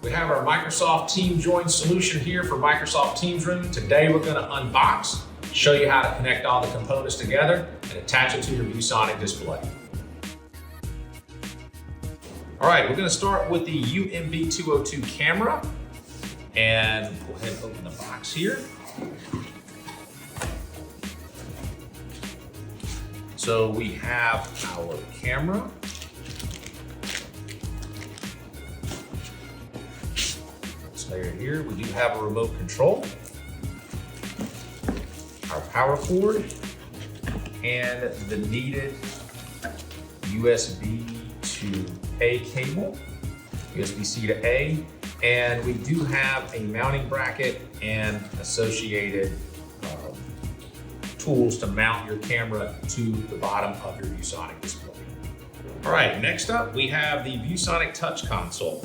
We have our Microsoft TeamJoin solution here for Microsoft Teams Room. Today we're going to unbox, show you how to connect all the components together and attach it to your ViewSonic display. All right, we're going to start with the UMB202 camera, and go ahead and open the box here. So we have our camera. Layer here, we do have a remote control, our power cord, and the needed USB to A cable, USB-C to A, and we do have a mounting bracket and associated tools to mount your camera to the bottom of your ViewSonic display. All right, next up we have the ViewSonic Touch Console.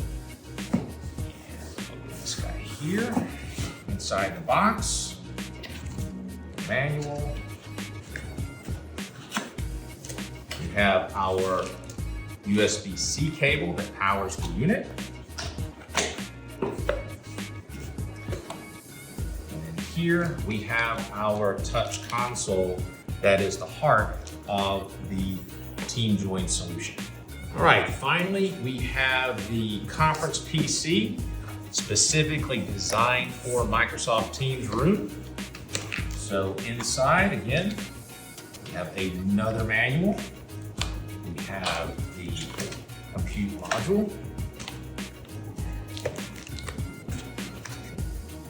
Here, inside the box, the manual. We have our USB-C cable that powers the unit. And here we have our touch console that is the heart of the TeamJoin solution. All right, finally, we have the conference PC, specifically designed for Microsoft Teams Room. So inside, again, we have another manual. We have the compute module.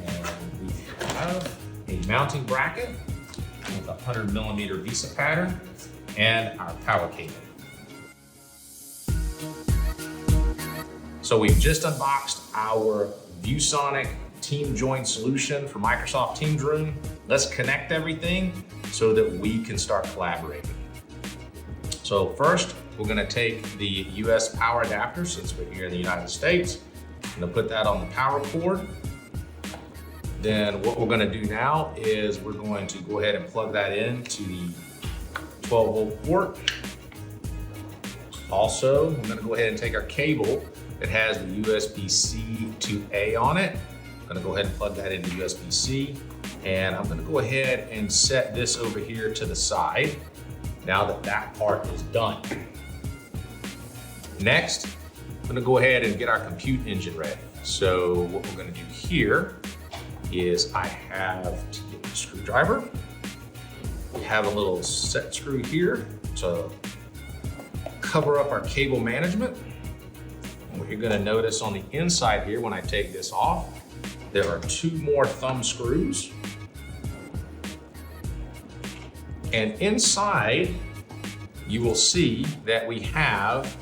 And we have a mounting bracket with a 100mm VESA pattern and our power cable. So we've just unboxed our ViewSonic TeamJoin solution for Microsoft Teams Room. Let's connect everything so that we can start collaborating. So first, we're gonna take the US power adapter, since we're here in the United States. I'm gonna put that on the power cord. Then what we're gonna do now is we're going to go ahead and plug that into the 12-volt port. Also, we're gonna go ahead and take our cable. It has the USB-C to A on it. I'm gonna go ahead and plug that into USB-C. And I'm gonna go ahead and set this over here to the side now that that part is done. Next, I'm gonna go ahead and get our compute engine ready. So what we're gonna do here is I have to get the screwdriver. We have a little set screw here to cover up our cable management. What you're gonna notice on the inside here, when I take this off, there are two more thumb screws. And inside, you will see that we have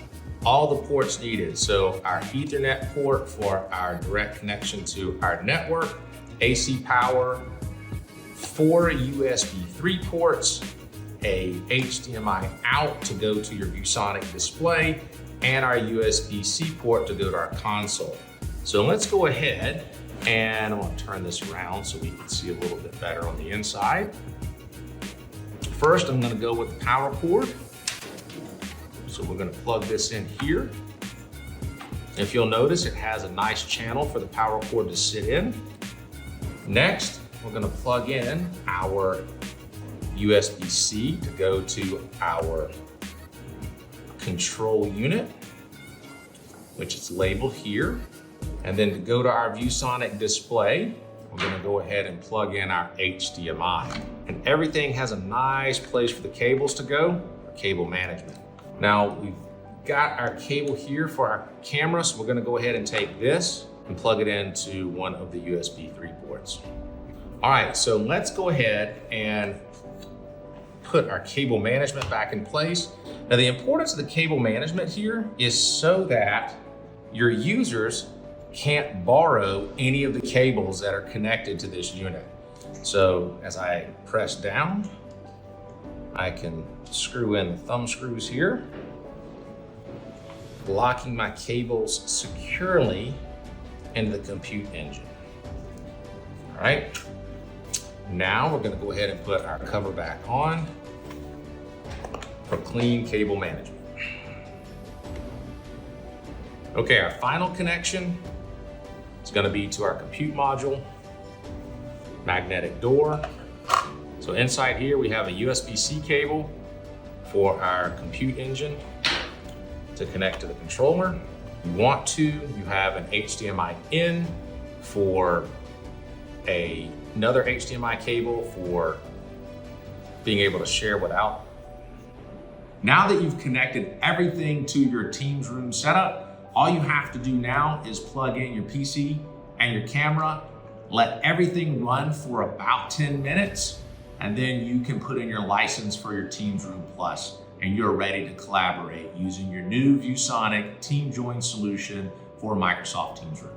all the ports needed. So our Ethernet port for our direct connection to our network, AC power, 4 USB 3 ports, a HDMI out to go to your ViewSonic display, and our USB-C port to go to our console. So let's go ahead and I'm gonna turn this around so we can see a little bit better on the inside. First, I'm gonna go with the power cord. So we're gonna plug this in here. If you'll notice, it has a nice channel for the power cord to sit in. Next, we're gonna plug in our USB-C to go to our control unit, which is labeled here. And then to go to our ViewSonic display, we're gonna go ahead and plug in our HDMI. And everything has a nice place for the cables to go, for cable management. Now we've got our cable here for our camera, so we're gonna go ahead and take this and plug it into one of the USB 3 ports. All right, so let's go ahead and put our cable management back in place. Now the importance of the cable management here is so that your users can't borrow any of the cables that are connected to this unit. So as I press down, I can screw in the thumb screws here, locking my cables securely into the compute engine. All right, now we're gonna go ahead and put our cover back on for clean cable management. Okay, our final connection It's going to be to our compute module, magnetic door. So inside here we have a USB-C cable for our compute engine to connect to the controller. If you want to, you have an HDMI in for another HDMI cable for being able to share without. Now that you've connected everything to your Teams room setup, all you have to do now is plug in your PC and your camera, let everything run for about 10 minutes, and then you can put in your license for your Teams Room Plus, and you're ready to collaborate using your new ViewSonic TeamJoin solution for Microsoft Teams Room.